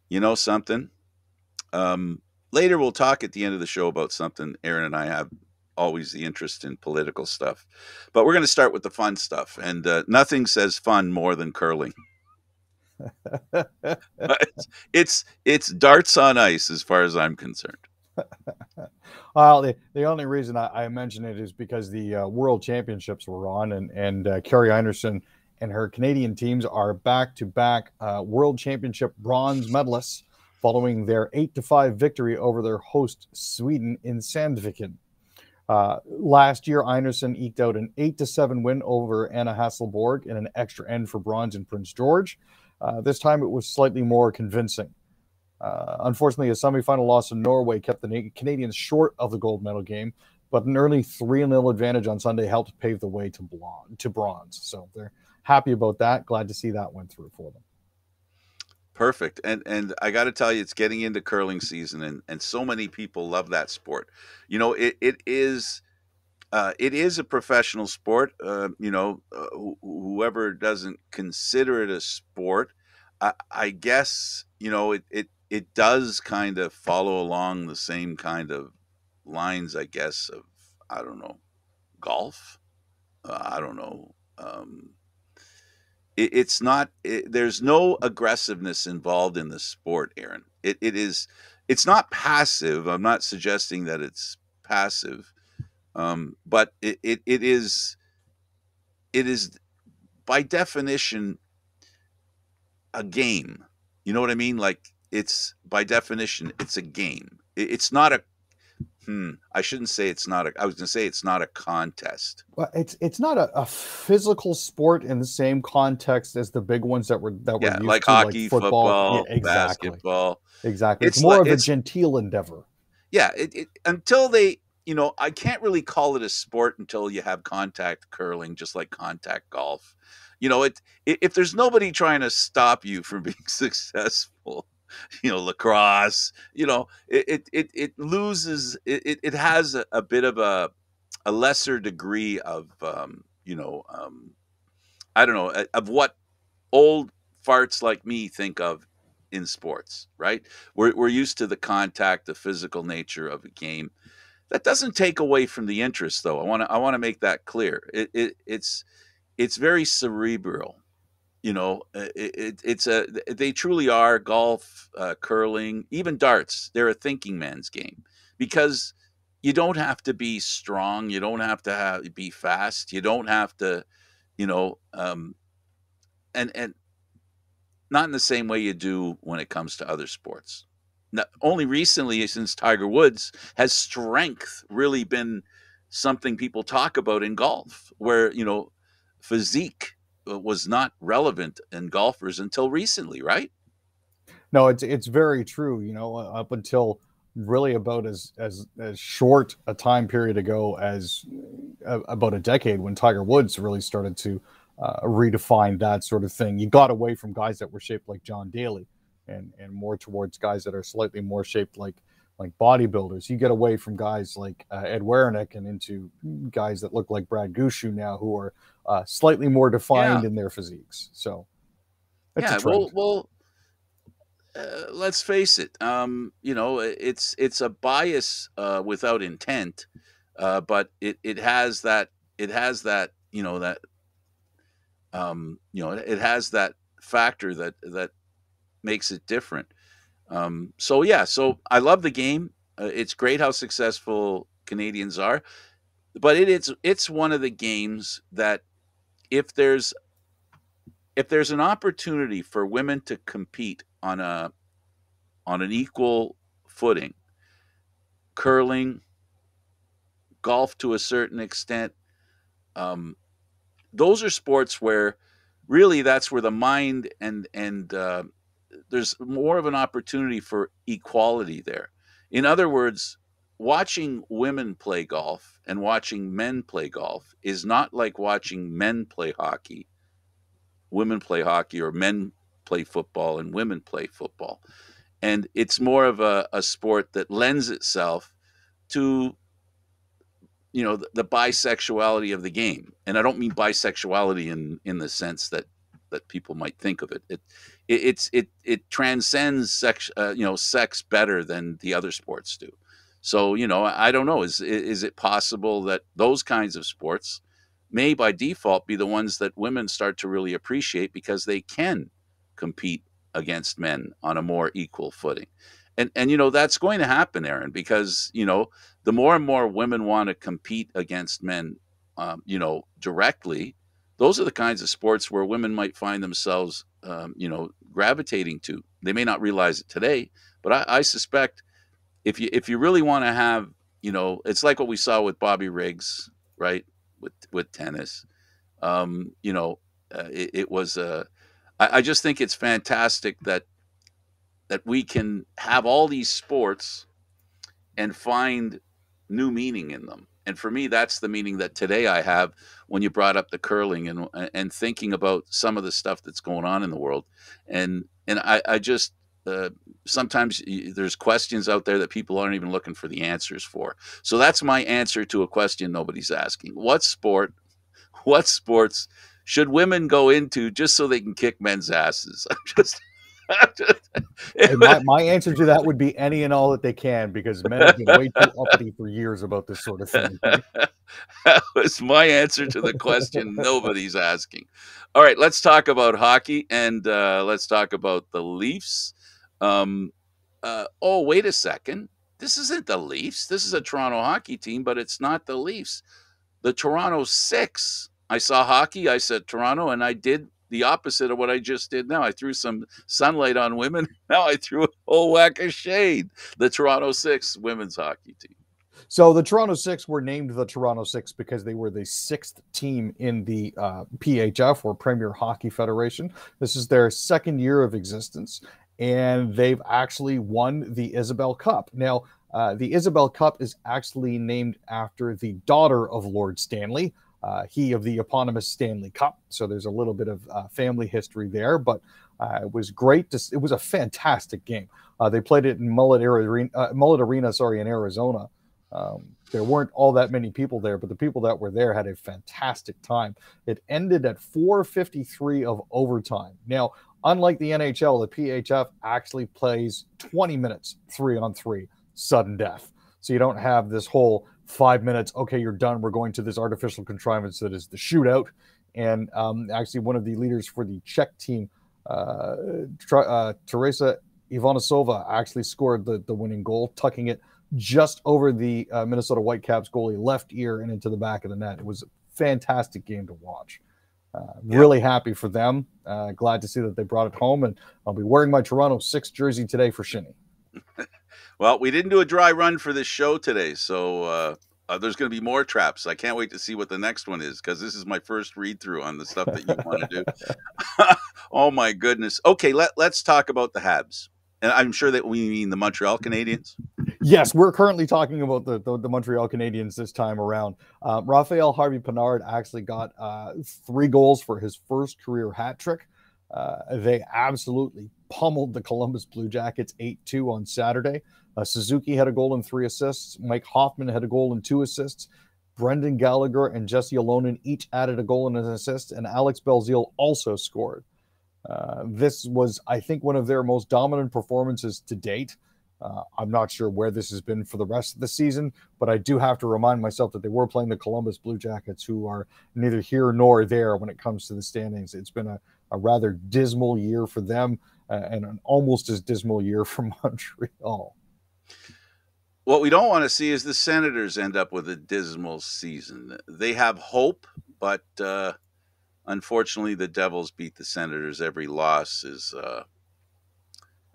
You know something? Um, Later, we'll talk at the end of the show about something. Aaron and I have always the interest in political stuff, but we're going to start with the fun stuff. And nothing says fun more than curling. It's darts on ice as far as I'm concerned. Well, the only reason I mention it is because the World Championships were on, and Carrie Anderson and her Canadian teams are back-to-back World Championship bronze medalists, following their 8-5 victory over their host Sweden in Sandviken. Last year, Anderson eked out an 8-7 win over Anna Hasselborg in an extra end for bronze in Prince George. This time, it was slightly more convincing. Unfortunately, a semifinal loss in Norway kept the Canadians short of the gold medal game, but an early 3-0 advantage on Sunday helped pave the way to bronze. So they're happy about that. Glad to see that went through for them. Perfect. And I got to tell you, it's getting into curling season, and so many people love that sport. You know, it is a professional sport. Whoever doesn't consider it a sport, I guess it does kind of follow along the same kind of lines, I guess, of, I don't know, golf. I don't know. It's not. There's no aggressiveness involved in the sport, Aaron. It's not passive. I'm not suggesting that it's passive, but it is by definition a game. You know what I mean? Like, it's by definition it's a game. It's not a. I shouldn't say it's not a. I was going to say it's not a contest. Well, it's not a physical sport in the same context as the big ones that we're Yeah, used like to, like hockey, football. Yeah, football, exactly, basketball. exactly. It's It's more like of a it's genteel endeavor. yeah. Until they. I can't really call it a sport until you have contact curling, just like contact golf. If there's nobody trying to stop you from being successful, lacrosse, it loses. It has a bit of a lesser degree of I don't know, of what old farts like me think of in sports, right? We're used to the contact, the physical nature of a game. That doesn't take away from the interest, though. I want to make that clear. It's very cerebral. They truly are golf, curling, even darts. They're a thinking man's game, because you don't have to be strong. You don't have to be fast. You don't have to, you know, and not in the same way you do when it comes to other sports. Not, only recently, since Tiger Woods, has strength really been something people talk about in golf, where physique was not relevant in golfers until recently, right? No, it's very true. Up until really about as short a time period ago as about a decade, when Tiger Woods really started to redefine that sort of thing. You got away from guys that were shaped like John Daly, and more towards guys that are slightly more shaped like bodybuilders. You get away from guys like Ed Wernick and into guys that look like Brad Gushu now, who are slightly more Yeah, defined in their physiques. So it's a yeah. trend. Well, let's face it. It's a bias without intent, but it has that. It has that. It has that factor that makes it different. So yeah, so I love the game. It's great how successful Canadians are, but it's one of the games that, if there's an opportunity for women to compete on an equal footing, curling, golf to a certain extent, um, those are sports where really that's where the mind and there's more of an opportunity for equality there. In other words, watching women play golf and watching men play golf is not like watching men play hockey, women play hockey, or men play football and women play football. And it's more of a sport that lends itself to the bisexuality of the game. And I don't mean bisexuality in the sense that people might think of it. it transcends sex better than the other sports do. So I don't know. Is it possible that those kinds of sports may by default be the ones that women start to really appreciate because they can compete against men on a more equal footing? And that's going to happen, Aaron, because the more and more women want to compete against men, directly, those are the kinds of sports where women might find themselves, gravitating to. They may not realize it today, but I suspect if you really want to have, it's like what we saw with Bobby Riggs, right? With tennis, it was I just think it's fantastic that we can have all these sports and find new meaning in them. And for me, that's the meaning that today I have when you brought up the curling and thinking about some of the stuff that's going on in the world. And I just sometimes there's questions out there that people aren't even looking for the answers for. So that's my answer to a question nobody's asking. What sports should women go into just so they can kick men's asses? I'm just My answer to that would be any and all that they can, because men have been way too uppity for years about this sort of thing. That was my answer to the question nobody's asking. All right, let's talk about hockey, and let's talk about the Leafs. Um, oh, wait a second. This isn't the Leafs. This is a Toronto hockey team, but it's not the Leafs. The Toronto Six. I saw hockey. I said Toronto, and I did the opposite of what I just did now. I threw some sunlight on women. Now I threw a whole whack of shade. The Toronto Six women's hockey team. So the Toronto Six were named the Toronto Six because they were the sixth team in the PHF, or Premier Hockey Federation. This is their second year of existence, and they've actually won the Isabel Cup. Now, the Isabel Cup is actually named after the daughter of Lord Stanley, he of the eponymous Stanley Cup. So there's a little bit of family history there, but it was great. It was a fantastic game. They played it in Mullet Arena, in Arizona. There weren't all that many people there, but the people that were there had a fantastic time. It ended at 4:53 of overtime. Now, unlike the NHL, the PHF actually plays 20 minutes 3-on-3 sudden death. So you don't have this whole 5 minutes, okay, you're done, we're going to this artificial contrivance that is the shootout. And actually one of the leaders for the Czech team, Teresa Ivanisova, actually scored the winning goal, tucking it just over the Minnesota Whitecaps goalie left ear and into the back of the net. It was a fantastic game to watch. Really happy for them. Glad to see that they brought it home, and I'll be wearing my Toronto Six jersey today for Shinny. Well, we didn't do a dry run for this show today, so there's going to be more traps. I can't wait to see what the next one is, because this is my first read through on the stuff that you want to do. Oh my goodness. Okay, let's talk about the Habs. And I'm sure that we mean the Montreal Canadiens. Yes, we're currently talking about the Montreal Canadiens this time around. Raphael Harvey-Pinard actually got 3 goals for his first career hat trick. They absolutely pummeled the Columbus Blue Jackets 8-2 on Saturday. Suzuki had a goal and 3 assists. Mike Hoffman had a goal and 2 assists. Brendan Gallagher and Jesse Alonen each added a goal and an assist, and Alex Belzile also scored. This was, I think, one of their most dominant performances to date. I'm not sure where this has been for the rest of the season, but I do have to remind myself that they were playing the Columbus Blue Jackets, who are neither here nor there when it comes to the standings. It's been a rather dismal year for them, and an almost as dismal year for Montreal. What we don't want to see is the Senators end up with a dismal season. They have hope, but unfortunately, the Devils beat the Senators. Every loss is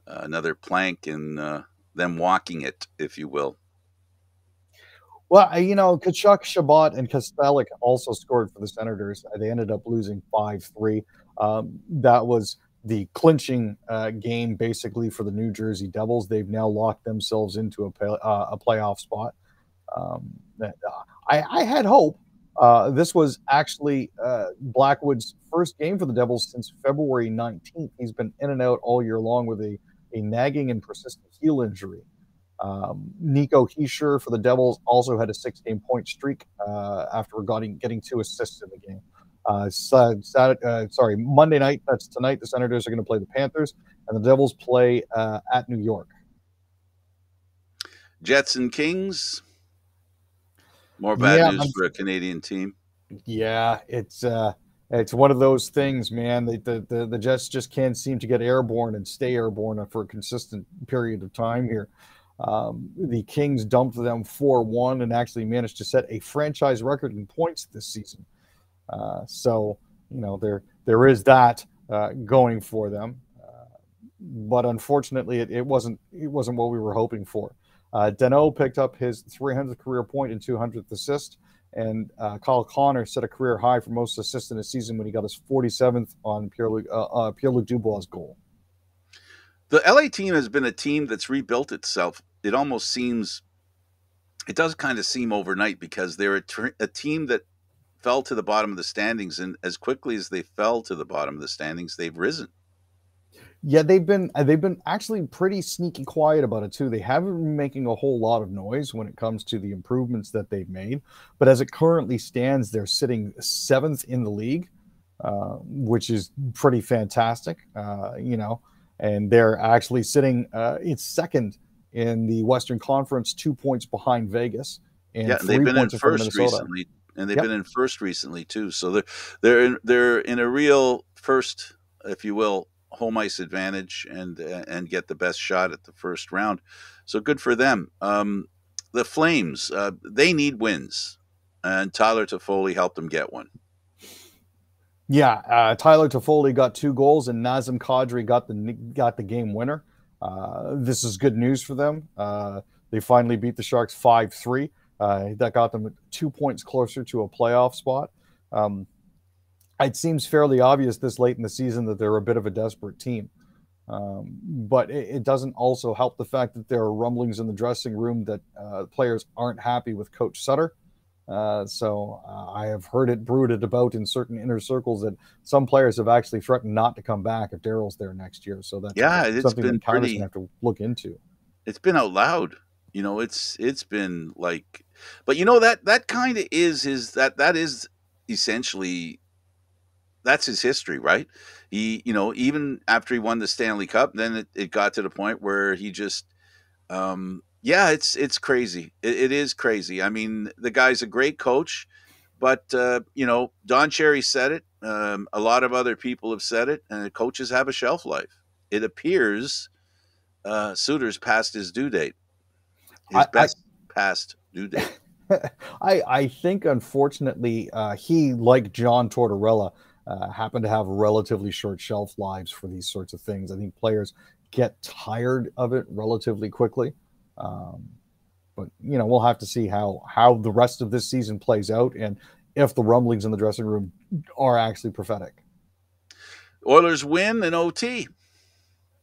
another plank in them walking it, if you will. Well, Kachuk, Shabbat, and Kostelik also scored for the Senators. They ended up losing 5-3. That was the clinching game, basically, for the New Jersey Devils. They've now locked themselves into a playoff spot. I had hope. This was actually Blackwood's first game for the Devils since February 19th. He's been in and out all year long with a nagging and persistent heel injury. Nico Hischier for the Devils also had a 6-game point streak after getting 2 assists in the game. Monday night, that's tonight, the Senators are going to play the Panthers, and the Devils play at New York. Jets and Kings. More bad Yeah, news for a Canadian team. yeah, it's one of those things, man. The Jets just can't seem to get airborne and stay airborne for a consistent period of time here. The Kings dumped them 4-1 and actually managed to set a franchise record in points this season. So there is that going for them, but unfortunately, it wasn't what we were hoping for. Danault picked up his 300th career point and 200th assist, and Kyle Connor set a career high for most assists in a season when he got his 47th on Pierre-Luc Dubois' goal. The LA team has been a team that's rebuilt itself. It almost seems, it does kind of seem overnight, because they're a team that fell to the bottom of the standings, and as quickly as they fell to the bottom of the standings, they've risen. Yeah, they've been actually pretty sneaky quiet about it too. They haven't been making a whole lot of noise when it comes to the improvements that they've made. But as it currently stands, they're sitting 7th in the league, which is pretty fantastic. And they're actually sitting it's second in the Western Conference, 2 points behind Vegas, and they've 3 been points in in front of first Minnesota. recently, and they've been in first recently too. So they're in a real first, if you will, home ice advantage, and get the best shot at the first round. So good for them. The Flames, they need wins, and Tyler Toffoli helped them get one. Yeah, Tyler Toffoli got 2 goals, and Nazem Kadri got the game winner. This is good news for them. They finally beat the Sharks 5-3. That got them 2 points closer to a playoff spot. It seems fairly obvious this late in the season that they're a bit of a desperate team. But it doesn't also help the fact that there are rumblings in the dressing room that players aren't happy with Coach Sutter. So I have heard it brooded about in certain inner circles that some players have actually threatened not to come back if Daryl's there next year. So that's something that Connor's going to have to look into. It's been out loud. It's been like, but that kind of is essentially, that's his history, right? He, even after he won the Stanley Cup, then it got to the point where he just, it's crazy. It is crazy. I mean, the guy's a great coach, but Don Cherry said it. A lot of other people have said it, and coaches have a shelf life. It appears Suter's passed his due date. His past due date. I think, unfortunately, he, like John Tortorella, happen to have relatively short shelf lives for these sorts of things. I think players get tired of it relatively quickly. But we'll have to see how the rest of this season plays out, and if the rumblings in the dressing room are actually prophetic. Oilers win in OT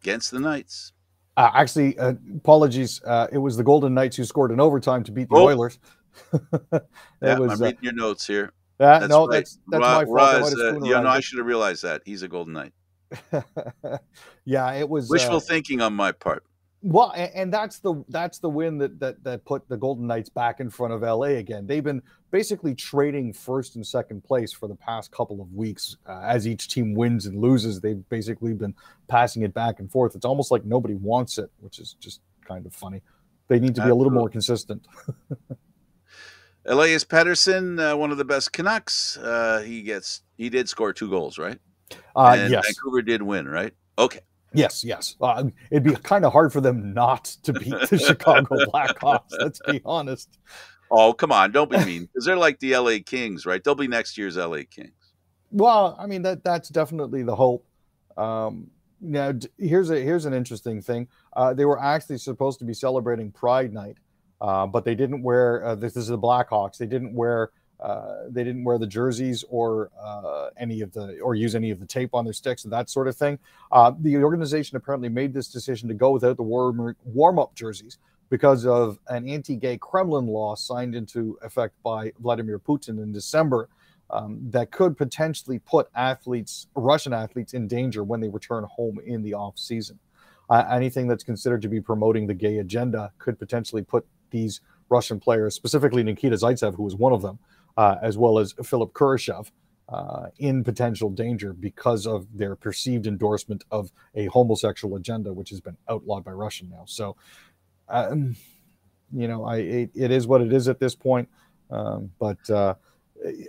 against the Knights. Apologies. It was the Golden Knights who scored in overtime to beat the Oilers. I'm reading your notes here. That's right. that's my fault. I should have realized that. He's a Golden Knight. Yeah, it was wishful thinking on my part. Well, and that's the win that put the Golden Knights back in front of LA again. They've been basically trading first and second place for the past couple of weeks. As each team wins and loses, they've basically been passing it back and forth. It's almost like nobody wants it, which is just kind of funny. They need to be a little more consistent. Elias Pettersson, one of the best Canucks. He did score 2 goals, right? Yes. Vancouver did win, right? Okay. Yes. It'd be kind of hard for them not to beat the Chicago Blackhawks. Let's be honest. Oh, come on. Don't be mean. Because they're like the LA Kings, right? They'll be next year's LA Kings. Well, I mean, that's definitely the hope. Now, here's an interesting thing. They were actually supposed to be celebrating Pride Night, but they didn't wear. This is the Blackhawks. They didn't wear the jerseys or use any of the tape on their sticks and that sort of thing. The organization apparently made this decision to go without the warm-up jerseys because of an anti-gay Kremlin law signed into effect by Vladimir Putin in December that could potentially put Russian athletes in danger when they return home in the off season. Anything that's considered to be promoting the gay agenda could potentially put these Russian players, specifically Nikita Zaitsev, who was one of them, as well as Philip Kurashev, in potential danger because of their perceived endorsement of a homosexual agenda, which has been outlawed by Russia now. So, um, it is what it is at this point. But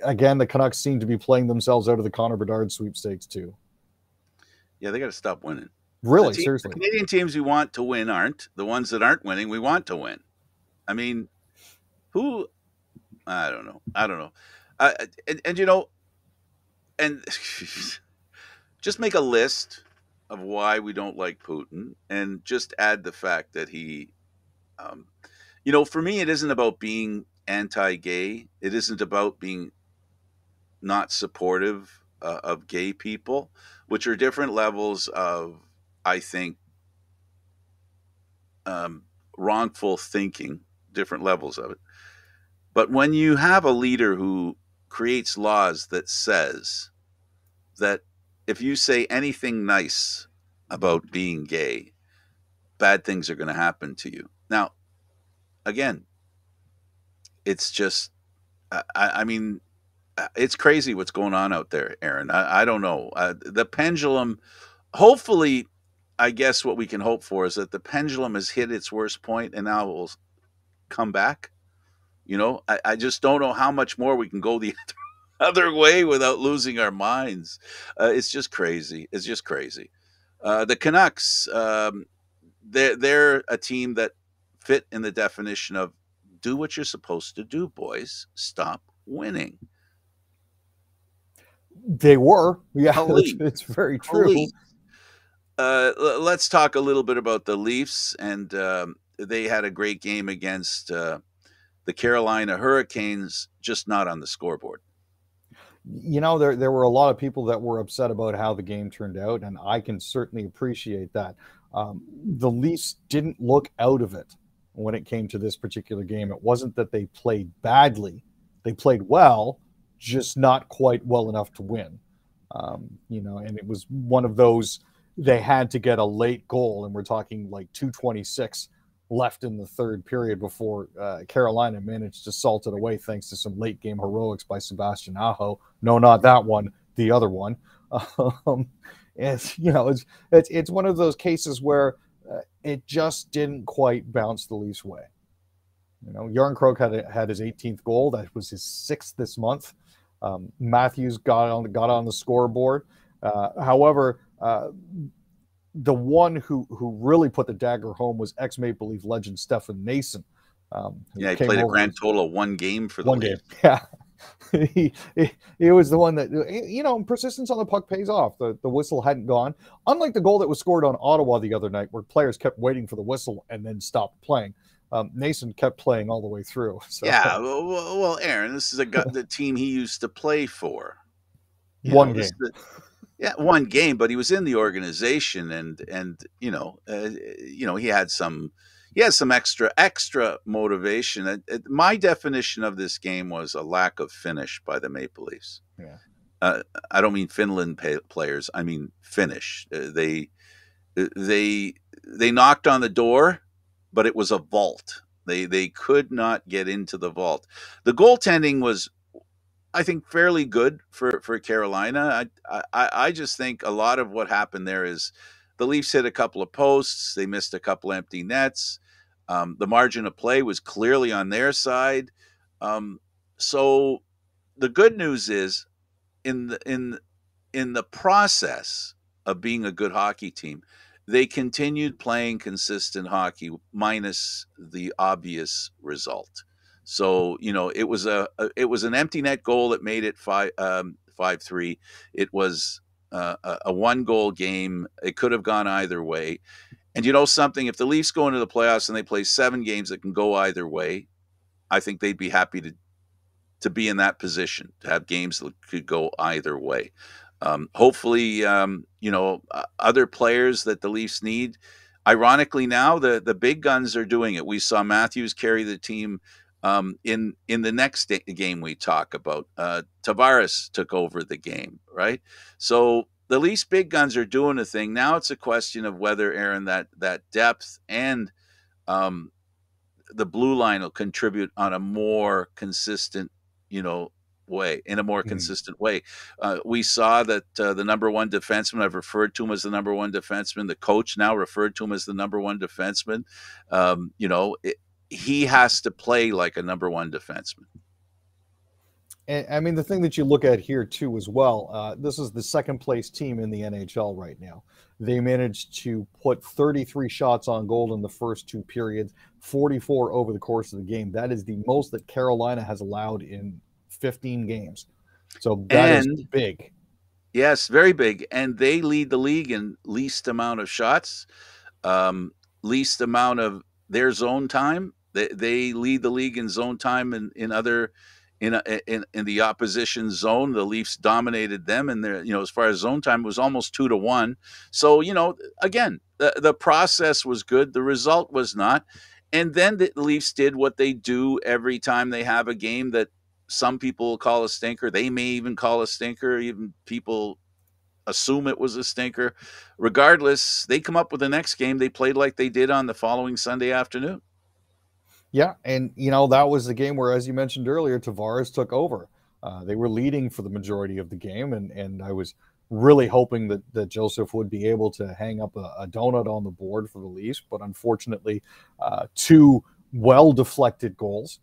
again, the Canucks seem to be playing themselves out of the Connor Bedard sweepstakes too. Yeah, they got to stop winning. Really, The seriously. Canadian teams we want to win aren't. The ones that aren't winning, we want to win. I mean, who? I don't know. I don't know. And and just make a list of why we don't like Putin, and just add the fact that he, um, for me, it isn't about being anti-gay. It isn't about being not supportive of gay people, which are different levels of, I think, um, wrongful thinking, different levels of it. But when you have a leader who creates laws that says that if you say anything nice about being gay, bad things are going to happen to you. Now, again, it's just, I mean, it's crazy what's going on out there, Aaron. I don't know. The pendulum, hopefully, I guess what we can hope for is that the pendulum has hit its worst point and now it will come back. I just don't know how much more we can go the other way without losing our minds. It's just crazy. It's just crazy. The Canucks, they're a team that fit in the definition of do what you're supposed to do, boys. Stop winning. They were. Yeah, Please, it's very true. please. Let's talk a little bit about the Leafs, and they had a great game against the Carolina Hurricanes, just not on the scoreboard. There were a lot of people that were upset about how the game turned out, and I can certainly appreciate that. The Leafs didn't look out of it when it came to this particular game. It wasn't that they played badly; they played well, just not quite well enough to win. And it was one of those, they had to get a late goal, and we're talking like 2:26 left in the third period before Carolina managed to salt it away thanks to some late game heroics by Sebastian Aho. No, not that one, the other one. Um, it's one of those cases where it just didn't quite bounce the Leafs' way. Jarn Krok had his 18th goal. That was his 6th this month. Matthews got on the scoreboard. However, the one who really put the dagger home was ex-Maple Leaf legend Stefan Noesen. Yeah, he played a grand total of one game for the Leafs. Yeah. he was the one that, persistence on the puck pays off. The whistle hadn't gone. Unlike the goal that was scored on Ottawa the other night, where players kept waiting for the whistle and then stopped playing. Noesen kept playing all the way through. So. Yeah, well, Aaron, this is the team he used to play for. One game. Yeah, one game, but he was in the organization, and he had some extra motivation. My definition of this game was a lack of finish by the Maple Leafs. Yeah. I don't mean Finland players. I mean finish. They knocked on the door, but it was a vault. They could not get into the vault. The goaltending was, I think, fairly good for Carolina. I just think a lot of what happened there is the Leafs hit a couple of posts. They missed a couple empty nets. The margin of play was clearly on their side. So the good news is in the process of being a good hockey team, they continued playing consistent hockey minus the obvious result. So it was an empty net goal that made it 5-3. It was a 1-goal game. It could have gone either way. And something, if the Leafs go into the playoffs and they play 7 games that can go either way, I think they'd be happy to be in that position, to have games that could go either way. Hopefully, other players that the Leafs need. Ironically, now the big guns are doing it. We saw Matthews carry the team in the next game we talk about. Tavares took over the game, right? So the Leafs big guns are doing a thing. Now it's a question of whether, Aaron, that depth and the blue line will contribute on a more consistent, way, in a more Mhm. consistent way. We saw that the number one defenseman, I've referred to him as the number one defenseman. The coach now referred to him as the number one defenseman. You know, he has to play like a number one defenseman. And I mean, the thing that you look at here too, as well, this is the second place team in the NHL right now. They managed to put 33 shots on goal in the first two periods, 44 over the course of the game. That is the most that Carolina has allowed in 15 games. So that is And big. yes, very big. And they lead the league in least amount of shots, um, least amount of their zone time. They lead the league in zone time and in other in the opposition zone. The Leafs dominated them, and their as far as zone time, it was almost 2-1. So again, the process was good. The result was not. And then the Leafs did what they do every time they have a game that some people call a stinker. They may even call a stinker. Even people assume it was a stinker. Regardless, they come up with the next game. They played like they did on the following Sunday afternoon. Yeah, and that was the game where, as you mentioned earlier, Tavares took over. They were leading for the majority of the game, and I was really hoping that Joseph would be able to hang up a donut on the board for the Leafs, but unfortunately, two well deflected goals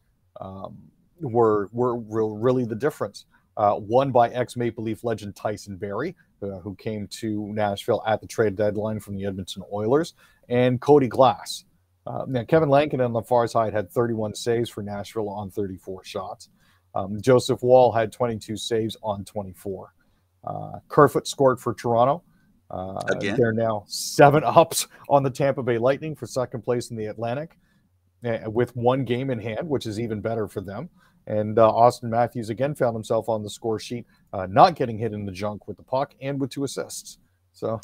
were really the difference. One by ex Maple Leaf legend Tyson Barrie, who came to Nashville at the trade deadline from the Edmonton Oilers, and Cody Glass. Now, Kevin Lankin on the far side had 31 saves for Nashville on 34 shots. Joseph Wall had 22 saves on 24. Kerfoot scored for Toronto. Again, They're now 7 ups on the Tampa Bay Lightning for second place in the Atlantic, with one game in hand, which is even better for them. And Austin Matthews again found himself on the score sheet, not getting hit in the junk with the puck and with 2 assists. So,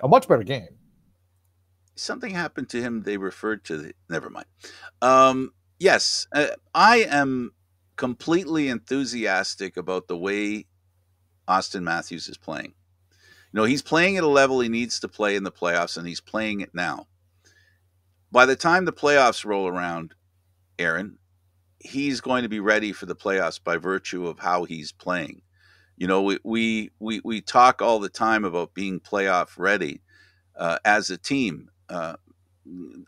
a much better game. something happened to him. They referred to never mind. Yes, I am completely enthusiastic about the way Austin Matthews is playing. He's playing at a level he needs to play in the playoffs, and he's playing it now. By the time the playoffs roll around, Aaron, he's going to be ready for the playoffs by virtue of how he's playing. We talk all the time about being playoff ready as a team.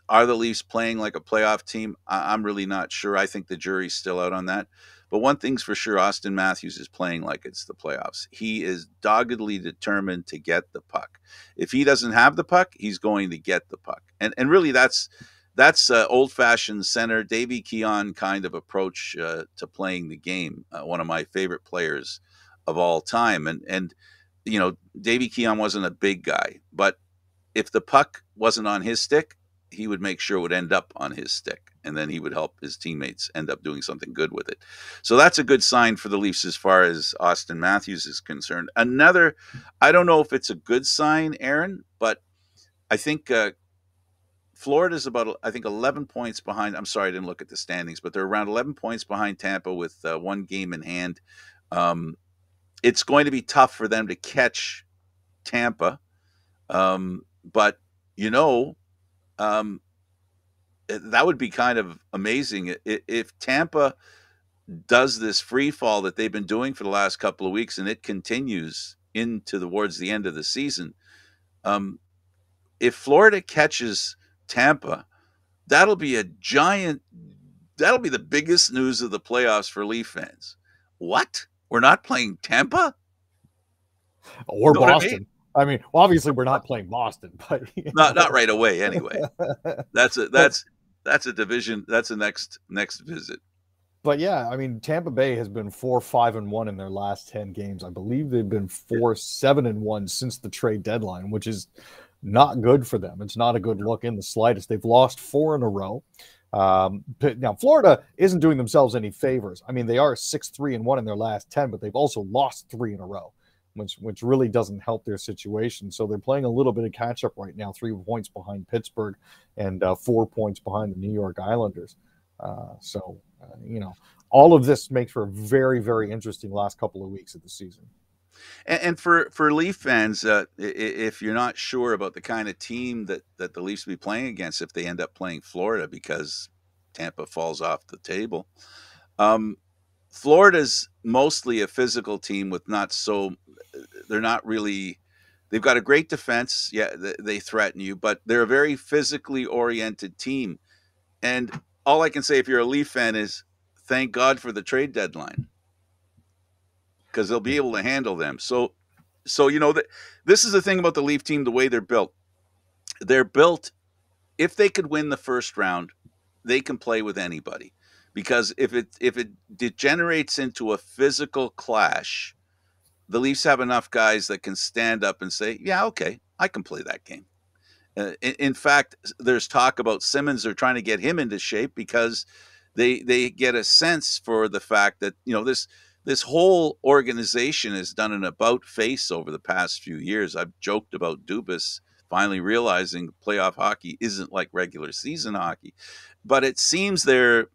Are the Leafs playing like a playoff team? I'm really not sure. I think the jury's still out on that. But one thing's for sure, Austin Matthews is playing like it's the playoffs. He is doggedly determined to get the puck. If he doesn't have the puck, he's going to get the puck. And really, that's old-fashioned center Davy Keon kind of approach to playing the game. One of my favorite players of all time. And Davy Keon wasn't a big guy, but if the puck wasn't on his stick, he would make sure it would end up on his stick, and then he would help his teammates end up doing something good with it. So that's a good sign for the Leafs as far as Austin Matthews is concerned. Another, I don't know if it's a good sign, Aaron, but I think Florida's about, I think, 11 points behind. I'm sorry, I didn't look at the standings, but they're around 11 points behind Tampa with one game in hand. It's going to be tough for them to catch Tampa. But, you know, um, that would be kind of amazing if Tampa does this free fall that they've been doing for the last couple of weeks and it continues into towards the end of the season. Um, if Florida catches Tampa, that'll be a giant, that'll be the biggest news of the playoffs for Leaf fans. What? We're not playing Tampa? Or You know what I mean? Boston. I mean, obviously we're not playing Boston, but Not right away anyway. That's a but that's a division. That's a next visit. but yeah, I mean, Tampa Bay has been 4-5-1 in their last 10 games. I believe they've been 4-7-1 since the trade deadline, which is not good for them. It's not a good look in the slightest. They've lost 4 in a row. Now Florida isn't doing themselves any favors. I mean, they are 6-3-1 in their last 10, but they've also lost 3 in a row, which really doesn't help their situation. So they're playing a little bit of catch up right now, 3 points behind Pittsburgh and 4 points behind the New York Islanders. All of this makes for a very, very interesting last couple of weeks of the season. And for Leaf fans, if you're not sure about the kind of team that the Leafs will be playing against if they end up playing Florida because Tampa falls off the table, um, Florida's mostly a physical team with not so they're not really they've got a great defense. Yeah, they threaten you, but they're a very physically oriented team. And all I can say if you're a Leaf fan is thank God for the trade deadline because they'll be able to handle them. So this is the thing about the Leaf team, the way they're built. They're built if they could win the first round, they can play with anybody. Because if it degenerates into a physical clash, the Leafs have enough guys that can stand up and say, "Yeah, okay, I can play that game." In fact, there's talk about Simmons. They're trying to get him into shape because they get a sense for the fact that this whole organization has done an about face over the past few years. I've joked about Dubas finally realizing playoff hockey isn't like regular season hockey, but it seems they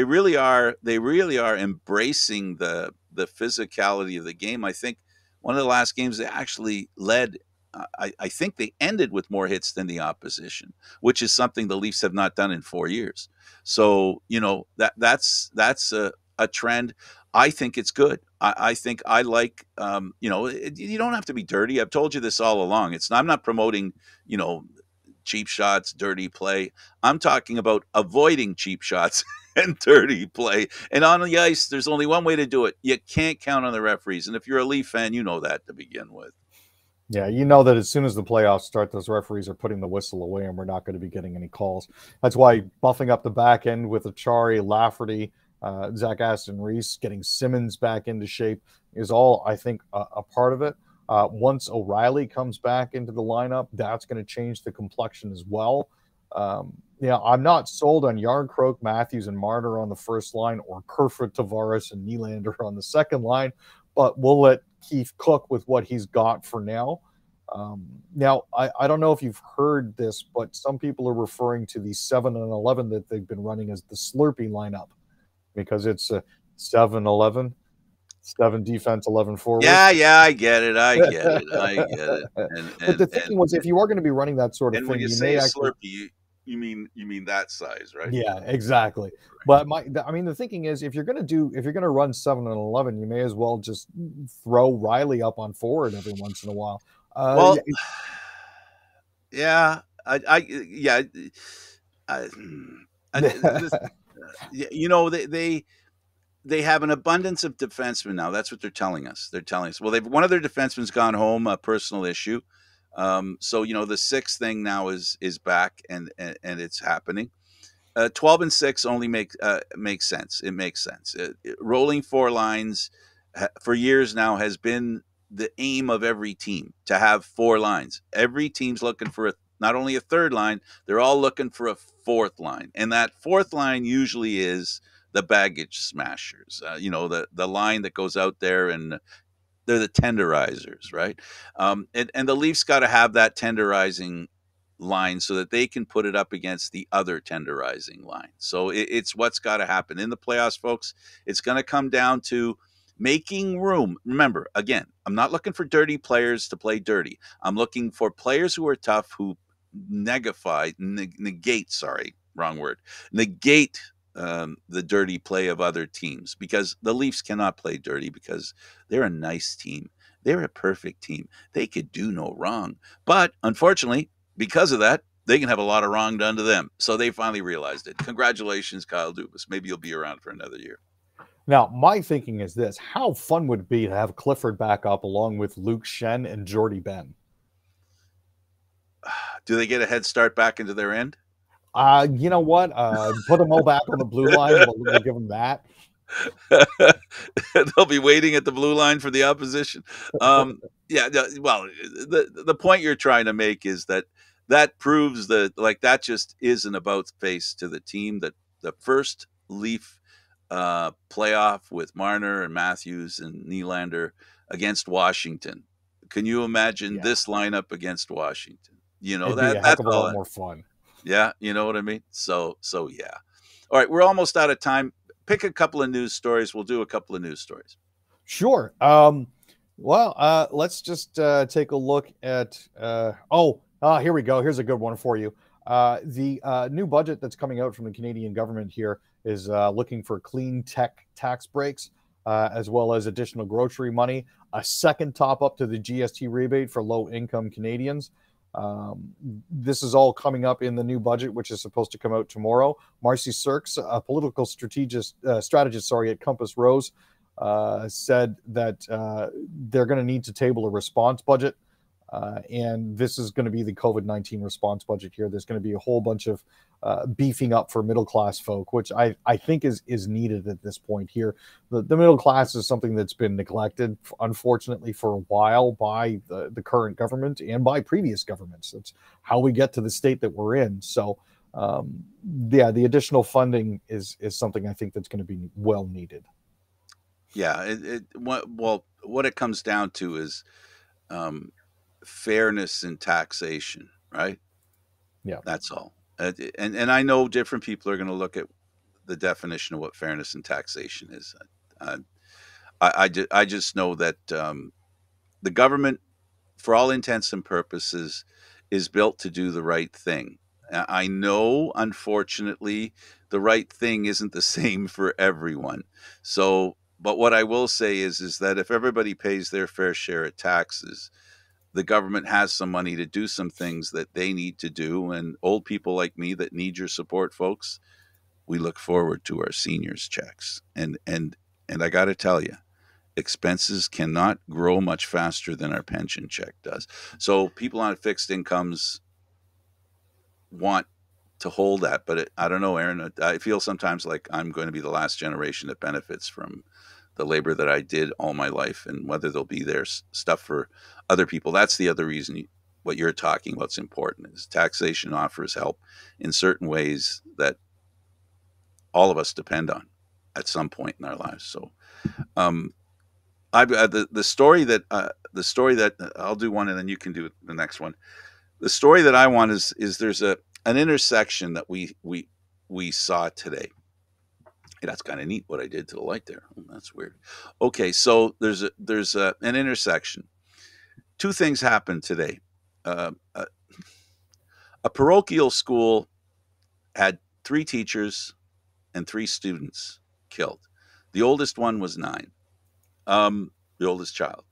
really are embracing the physicality of the game. I think one of the last games they actually led I think they ended with more hits than the opposition, which is something the Leafs have not done in 4 years. So that's a trend. I think it's good. I think I like you don't have to be dirty. I've told you this all along. I'm not promoting you know cheap shots, dirty play. I'm talking about avoiding cheap shots and dirty play. And on the ice, there's only one way to do it. You can't count on the referees. And if you're a Leaf fan, you know that to begin with. Yeah, you know that as soon as the playoffs start, those referees are putting the whistle away, and we're not going to be getting any calls. That's why buffing up the back end with Achari, Lafferty, Zach Aston Reese, getting Simmons back into shape is all, I think, a part of it. Once O'Reilly comes back into the lineup, that's going to change the complexion as well. I'm not sold on Yarncroke, Matthews, and Marner on the first line, or Kerfoot, Tavares, and Nylander on the second line, but we'll let Keith cook with what he's got for now. Now, I don't know if you've heard this, but some people are referring to the 7 and 11 that they've been running as the Slurpee lineup because it's a 7-11, 7 defense, 11 forward. Yeah, I get it. I get it. I get it. And But and the and thinking was if you are going to be running that sort of and when thing, you you say may a actually. Slurpee, you mean that size, right? Yeah, exactly. But the thinking is if you're going to run 7 and 11, you may as well just throw Riley up on forward every once in a while. Well, yeah, yeah, I, this, they have an abundance of defensemen now. That's what they're telling us. They're telling us. Well, one of their defensemen's gone home, a personal issue. So the sixth thing now is back and it's happening. 12 and 6 only makes sense. It makes sense. Rolling four lines for years now has been the aim of every team to have four lines. Every team's looking for not only a third line, they're all looking for a fourth line. And that fourth line usually is the baggage smashers, the line that goes out there and they're the tenderizers, right? And the Leafs got to have that tenderizing line so that they can put it up against the other tenderizing line. So it's what's got to happen in the playoffs, folks. It's going to come down to making room. Remember, again, I'm not looking for dirty players to play dirty. I'm looking for players who are tough, who negate, sorry, wrong word, negate the dirty play of other teams, because the Leafs cannot play dirty because they're a nice team. They're a perfect team. They could do no wrong. But unfortunately, because of that, they can have a lot of wrong done to them. So they finally realized it. Congratulations, Kyle Dubas. Maybe you'll be around for another year. Now, my thinking is this. How fun would it be to have Clifford back up along with Luke Shen and Jordy Ben? Do they get a head start back into their end? You know what? Put them all back on the blue line. We'll give them that. They'll be waiting at the blue line for the opposition. Yeah, well, the point you're trying to make is that proves that just is an about face to the team. That the first Leaf playoff with Marner and Matthews and Nylander against Washington. Can you imagine this lineup against Washington? It'd be a heck of a lot more fun. Yeah, you know what I mean? So yeah. All right, we're almost out of time. Pick a couple of news stories. We'll do a couple of news stories. Sure. Let's just take a look at here we go. Here's a good one for you. The new budget that's coming out from the Canadian government here is looking for clean tech tax breaks, as well as additional grocery money, a second top up to the GST rebate for low income Canadians. This is all coming up in the new budget, which is supposed to come out tomorrow. Marcy Serks, a political strategist at Compass Rose, said that they're going to need to table a response budget. And this is going to be the COVID-19 response budget here. There's going to be a whole bunch of beefing up for middle class folk, which I think is needed at this point here. The middle class is something that's been neglected, unfortunately, for a while by the current government and by previous governments. That's how we get to the state that we're in. So, yeah, the additional funding is something I think that's going to be well needed. Yeah. What it comes down to is fairness in taxation, right? Yeah. That's all. And I know different people are going to look at the definition of what fairness in taxation is. I just know that the government, for all intents and purposes, is built to do the right thing. I know, unfortunately, the right thing isn't the same for everyone. So, but what I will say is that if everybody pays their fair share of taxes, the government has some money to do some things that they need to do. And old people like me that need your support, folks, we look forward to our seniors checks. And I got to tell you, expenses cannot grow much faster than our pension check does. So people on fixed incomes want to hold that, but I don't know, Aaron. I feel sometimes like I'm going to be the last generation that benefits from the labor that I did all my life, and whether there'll be there stuff for other people. That's the other reason what you're talking about is important. Is taxation offers help in certain ways that all of us depend on at some point in our lives. So, the story that I'll do one, and then you can do the next one. The story that I want is there's an intersection that we saw today. Hey, that's kind of neat what I did to the light there. Oh, that's weird. Okay, so there's an intersection. Two things happened today. A parochial school had 3 teachers and 3 students killed. The oldest one was 9. The oldest child.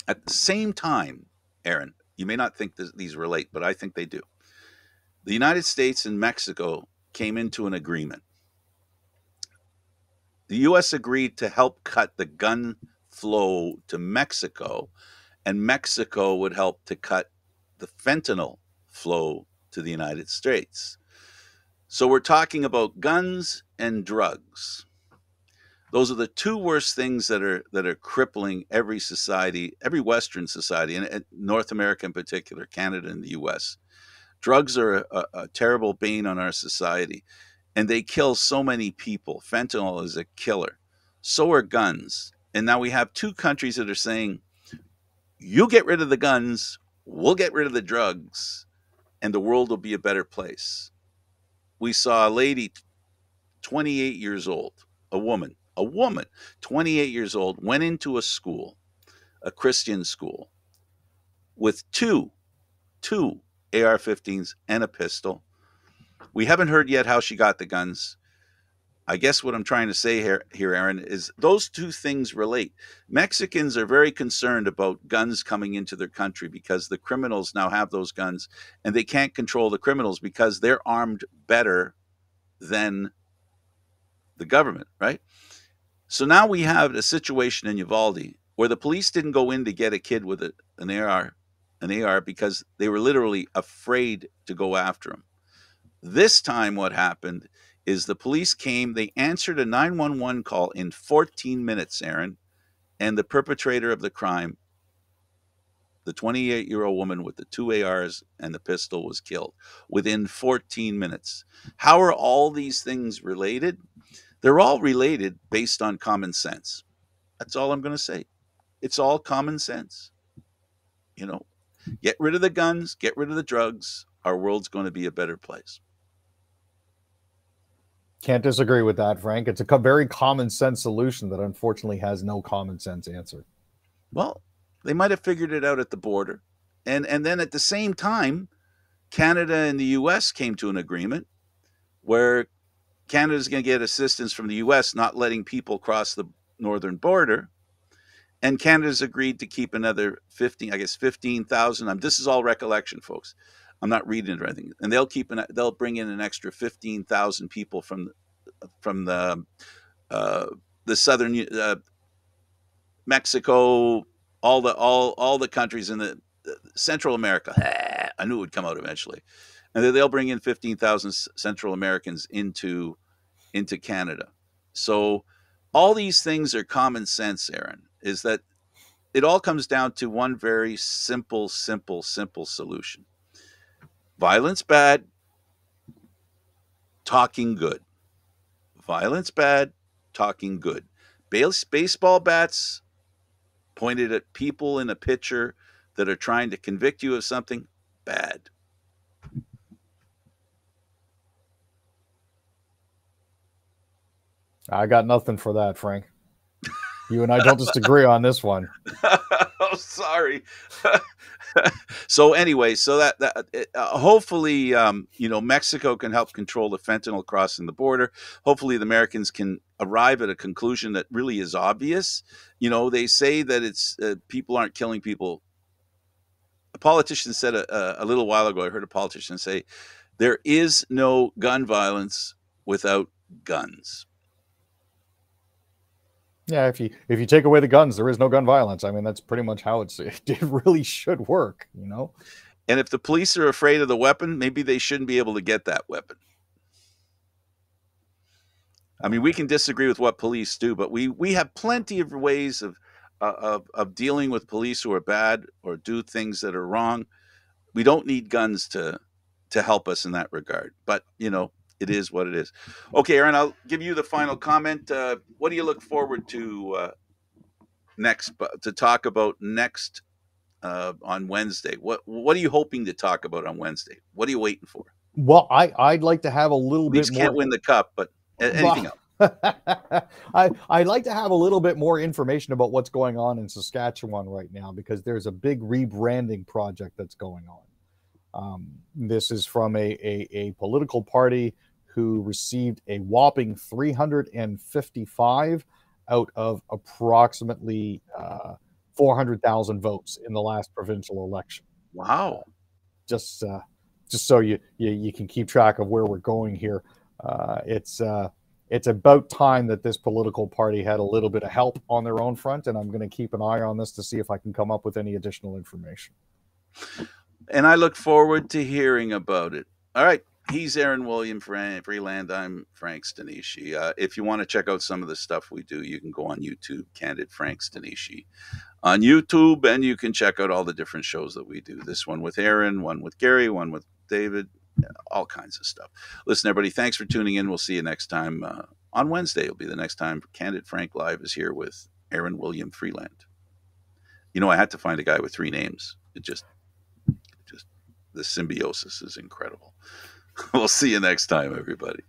At the same time, Aaron, you may not think these relate, but I think they do. The United States and Mexico came into an agreement. The U.S. agreed to help cut the gun flow to Mexico, and Mexico would help to cut the fentanyl flow to the United States. So we're talking about guns and drugs. Those are the 2 worst things that are crippling every society, every Western society, and North America in particular, Canada and the U.S. Drugs are a terrible bane on our society, and they kill so many people. Fentanyl is a killer. So are guns. And now we have 2 countries that are saying, you get rid of the guns, we'll get rid of the drugs, and the world will be a better place. We saw a lady, 28 years old, a woman, 28 years old, went into a school, a Christian school, with two AR-15s and a pistol. We haven't heard yet how she got the guns. I guess what I'm trying to say here, Aaron, is those 2 things relate. Mexicans are very concerned about guns coming into their country because the criminals now have those guns, and they can't control the criminals because they're armed better than the government, right? So now we have a situation in Uvalde where the police didn't go in to get a kid with an AR because they were literally afraid to go after him. This time what happened is the police came, they answered a 911 call in 14 minutes, Aaron, and the perpetrator of the crime, the 28-year-old woman with the 2 ARs and the pistol, was killed within 14 minutes. How are all these things related? They're all related based on common sense. That's all I'm going to say. It's all common sense. Get rid of the guns, get rid of the drugs. Our world's going to be a better place. Can't disagree with that, Frank. It's a very common sense solution that unfortunately has no common sense answer. Well, they might have figured it out at the border. And then at the same time, Canada and the US came to an agreement where Canada's going to get assistance from the US, not letting people cross the northern border. And Canada's agreed to keep another 15, I guess 15,000. This is all recollection, folks. I'm not reading it or anything. And they'll bring in an extra 15,000 people from uh, the southern Mexico, all the countries in the Central America. I knew it would come out eventually, and then they'll bring in 15,000 Central Americans into Canada. So all these things are common sense, Aaron. Is that it all comes down to one very simple solution: violence bad, talking good. Violence bad, talking good. Baseball bats pointed at people in a picture that are trying to convict you of something bad. I got nothing for that, Frank. You and I don't disagree on this one. Oh, sorry. So anyway, so that hopefully, Mexico can help control the fentanyl crossing the border. Hopefully, the Americans can arrive at a conclusion that really is obvious. They say that it's people aren't killing people. A politician said a little while ago. I heard a politician say, "There is no gun violence without guns." Yeah, if you take away the guns, there is no gun violence. I mean, that's pretty much how it really should work, And if the police are afraid of the weapon, maybe they shouldn't be able to get that weapon. I mean, we can disagree with what police do, but we have plenty of ways of dealing with police who are bad or do things that are wrong. We don't need guns to help us in that regard. But it is what it is. Okay, Aaron, I'll give you the final comment. What do you look forward to next to talk about next on Wednesday? What are you hoping to talk about on Wednesday? What are you waiting for? Well, I'd like to have a little bit Leafs more. Can't win the cup, but anything else? I'd like to have a little bit more information about what's going on in Saskatchewan right now, because there's a big rebranding project that's going on. This is from a political party who received a whopping 355 out of approximately 400,000 votes in the last provincial election. Wow. Just so you can keep track of where we're going here. It's about time that this political party had a little bit of help on their own front, and I'm going to keep an eye on this to see if I can come up with any additional information. And I look forward to hearing about it. All right. He's Aaron William Freeland. I'm Frank Stanisci. If you want to check out some of the stuff we do, you can go on YouTube, Candid Frank Stanisci on YouTube, and you can check out all the different shows that we do. This one with Aaron, one with Gary, one with David, all kinds of stuff. Listen, everybody, thanks for tuning in. We'll see you next time. On Wednesday, it'll be the next time Candid Frank Live is here with Aaron William Freeland. I had to find a guy with 3 names. It just the symbiosis is incredible. We'll see you next time, everybody.